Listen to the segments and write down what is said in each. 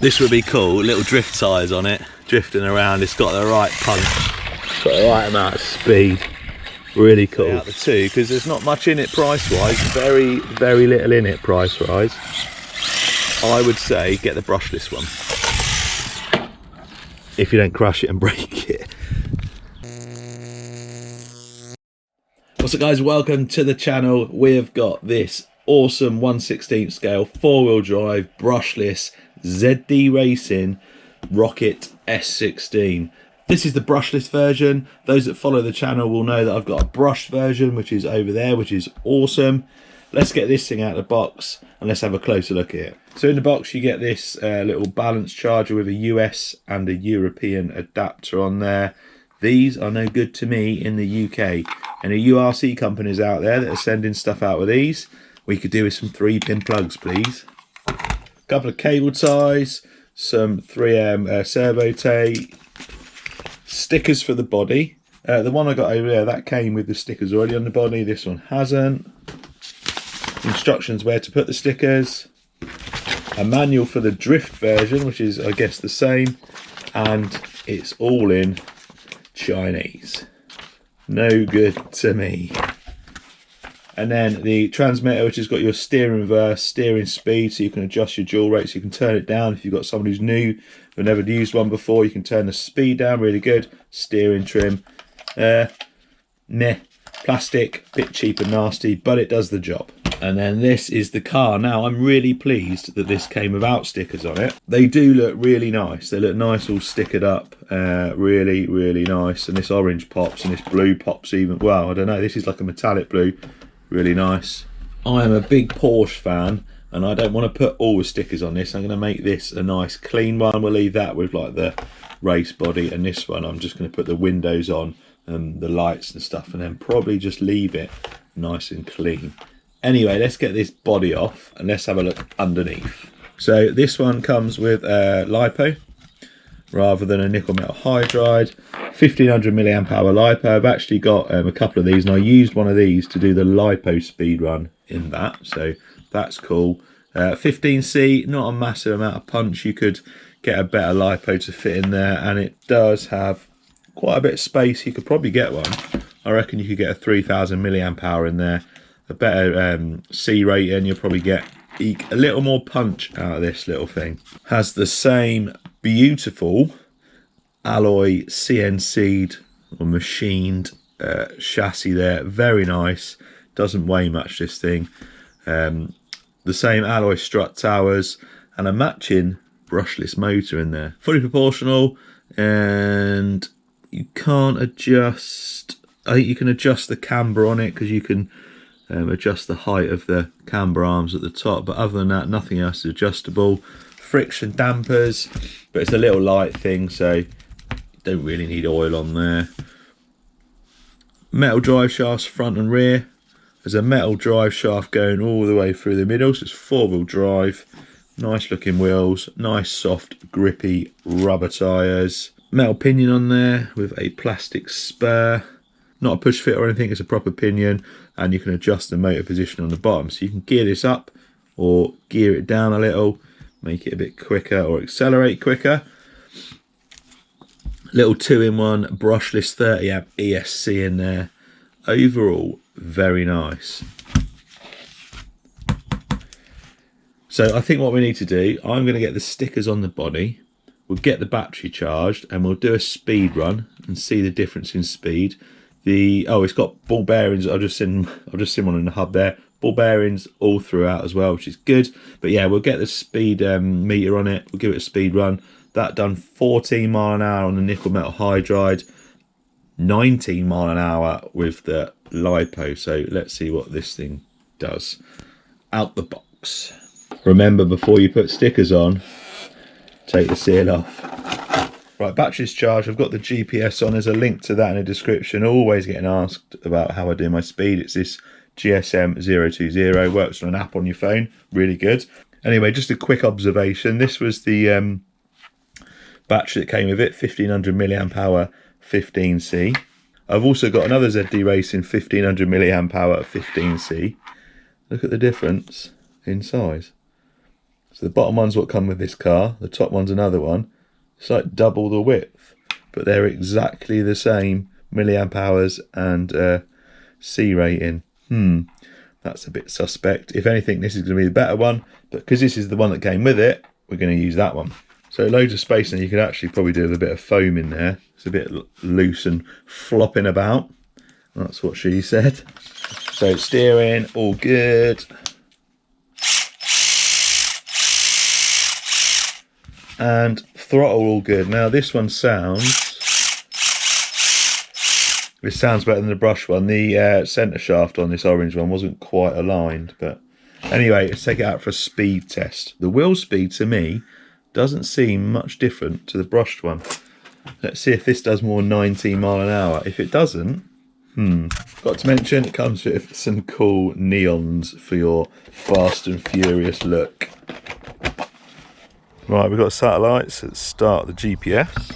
This would be cool, little drift tyres on it, drifting around. It's got the right punch, it's got the right amount of speed. Really cool. Out the two, because there's not much in it price-wise, very little in it price-wise. I would say get the brushless one, if you don't crush it and break it. What's up guys, welcome to the channel. We've got this awesome 1/16 scale 4-wheel drive brushless ZD Racing Rocket S16. This is the brushless version. Those that follow the channel will know that I've got a brushed version which is over there, which is awesome. Let's get this thing out of the box and let's have a closer look at it. So in the box you get this little balance charger with a US and a European adapter on there. These are no good to me in the UK. Any URC companies out there that are sending stuff out with these, we could do with some 3-pin plugs, please. A couple of cable ties, some 3M servo tape, stickers for the body. The one I got over there, that came with the stickers already on the body. This one hasn't. Instructions where to put the stickers. A manual for the drift version, which is, I guess, the same. And it's all in Chinese. No good to me. And then the transmitter, which has got your steering reverse, steering speed, so you can adjust your dual rate, so you can turn it down. If you've got someone who's new, who've never used one before, you can turn the speed down, really good. Steering trim, meh, plastic, bit cheap and nasty, but it does the job. And then this is the car. Now, I'm really pleased that this came without stickers on it. They do look really nice. They look nice all stickered up, really nice. And this orange pops and this blue pops even, well, I don't know, this is like a metallic blue. Really nice. I am a big Porsche fan and I don't want to put all the stickers on this. I'm going to make this a nice clean one. We'll leave that with like the race body, and this one I'm just going to put the windows on and the lights and stuff, and then probably just leave it nice and clean. Anyway, let's get this body off and let's have a look underneath. So this one comes with a Lipo rather than a nickel metal hydride. 1500 milliamp hour Lipo. I've actually got a couple of these, and I used one of these to do the Lipo speed run in that, so that's cool. 15C, not a massive amount of punch. You could get a better Lipo to fit in there, and it does have quite a bit of space. You could probably get one. I reckon you could get a 3000 milliamp hour in there. A better C rating, you'll probably eke a little more punch out of this little thing. Has the same beautiful alloy CNC'd or machined chassis there, very nice. Doesn't weigh much, this thing. The same alloy strut towers and a matching brushless motor in there, fully proportional. And you can't adjust, I think you can adjust the camber on it, because you can adjust the height of the camber arms at the top, but other than that nothing else is adjustable. Friction dampers, but it's a little light thing, so you don't really need oil on there. Metal drive shafts front and rear. There's a metal drive shaft going all the way through the middle, so it's 4-wheel drive. Nice looking wheels, nice soft grippy rubber tyres. Metal pinion on there with a plastic spur. Not a push fit or anything, it's a proper pinion, and you can adjust the motor position on the bottom, so you can gear this up or gear it down a little, make it a bit quicker or accelerate quicker. Little 2-in-1 brushless 30 amp ESC in there. Overall, very nice. So I think what we need to do, I'm going to get the stickers on the body, we'll get the battery charged, and we'll do a speed run and see the difference in speed. It's got ball bearings. I've just seen one in the hub there. Ball bearings all throughout as well, which is good. But yeah, we'll get the speed meter on it. We'll give it a speed run. That done 14 mile an hour on the nickel metal hydride, 19 mile an hour with the Lipo. So let's see what this thing does out the box. Remember, before you put stickers on, take the seal off. Right, battery's charged. I've got the GPS on. There's a link to that in the description. Always getting asked about how I do my speed. It's this GSM 020. Works on an app on your phone. Really good. Anyway, just a quick observation. This was the battery that came with it. 1500 milliamp hour 15C. I've also got another ZD Racing 1500 milliamp hour 15C. Look at the difference in size. So the bottom one's what come with this car, the top one's another one. It's like double the width, but they're exactly the same milliamp hours and C rating. That's a bit suspect. If anything, this is going to be the better one, but because this is the one that came with it, we're going to use that one. So loads of space, and you could actually probably do with a bit of foam in there. It's a bit loose and flopping about. That's what she said. So steering, all good. And throttle, all good. Now this one sounds... This sounds better than the brush one. The centre shaft on this orange one wasn't quite aligned, but anyway, let's take it out for a speed test. The wheel speed to me doesn't seem much different to the brushed one. Let's see if this does more 19 mile an hour. If it doesn't, got to mention it comes with some cool neons for your fast and furious look. Right, we've got satellites. Let's start the GPS.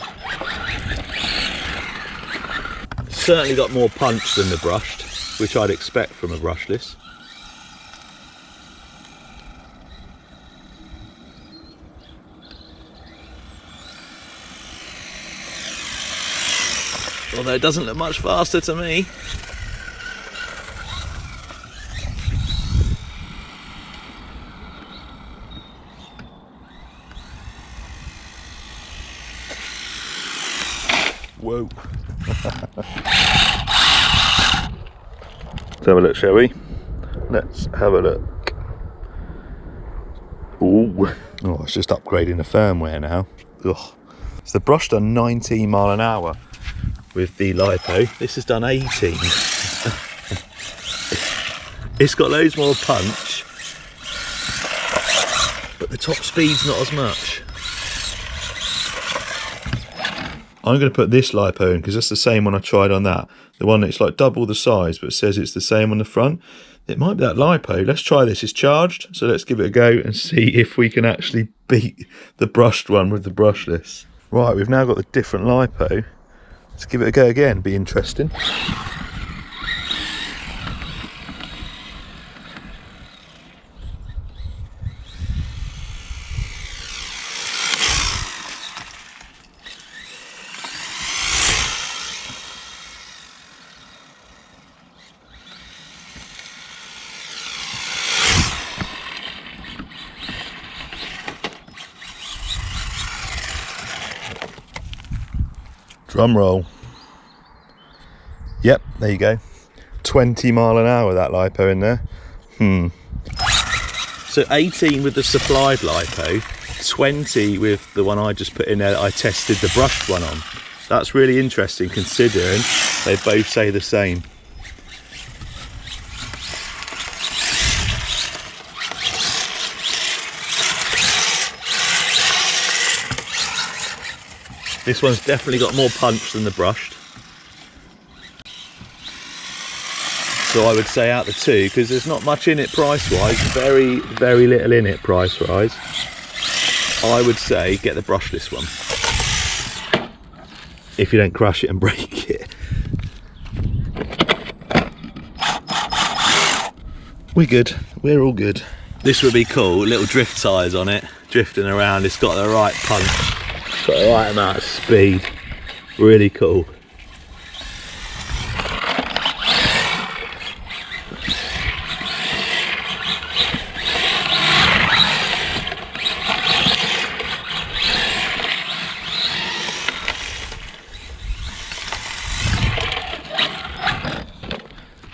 Certainly got more punch than the brushed, which I'd expect from a brushless. Although it doesn't look much faster to me. Whoa. Let's have a look, shall we? Let's have a look. Ooh. Oh, it's just upgrading the firmware now. Ugh. So the brush done 19 mile an hour with the Lipo. This has done 18. It's got loads more punch, but the top speed's not as much. I'm going to put this Lipo in because that's the same one I tried on that. The one that's like double the size, but it says it's the same on the front. It might be that Lipo. Let's try this. It's charged, so let's give it a go and see if we can actually beat the brushed one with the brushless. Right, we've now got the different Lipo. Let's give it a go again. Be interesting. Drum roll. Yep, there you go. 20 mile an hour that Lipo in there. So 18 with the supplied Lipo, 20 with the one I just put in there that I tested the brushed one on. That's really interesting considering they both say the same. This one's definitely got more punch than the brushed. So I would say out the two, because there's not much in it price-wise, very, very little in it price-wise. I would say get the brushless one. If you don't crash it and break it. We're good, we're all good. This would be cool, little drift tyres on it, drifting around. It's got the right punch. Got the right amount of speed. Really cool.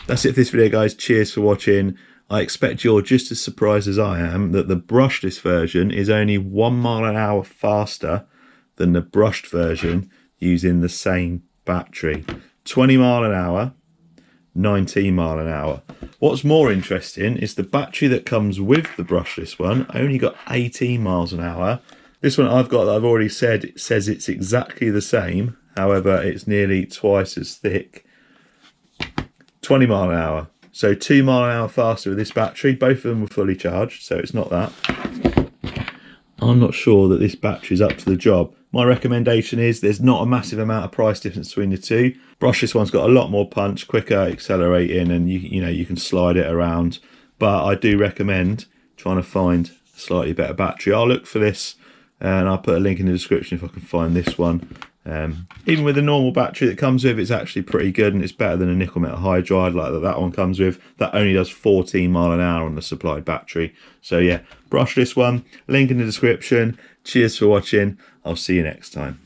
That's it for this video, guys. Cheers for watching. I expect you're just as surprised as I am that the brushless version is only 1 mile an hour faster than the brushed version using the same battery. 20 mile an hour, 19 mile an hour. What's more interesting is the battery that comes with the brushless one only got 18 miles an hour. This one I've got that I've already said, it says it's exactly the same. However, it's nearly twice as thick. 20 mile an hour. So 2 mile an hour faster with this battery. Both of them were fully charged, so it's not that. I'm not sure that this battery's up to the job. My recommendation is there's not a massive amount of price difference between the two. Brushless one's got a lot more punch, quicker accelerating, and you know you can slide it around. But I do recommend trying to find slightly better battery. I'll look for this and I'll put a link in the description if I can find this one. Even with the normal battery that comes with, it's actually pretty good, and it's better than a nickel metal hydride like that one comes with. That only does 14 mile an hour on the supplied battery. So yeah, brushless one, link in the description. Cheers for watching. I'll see you next time.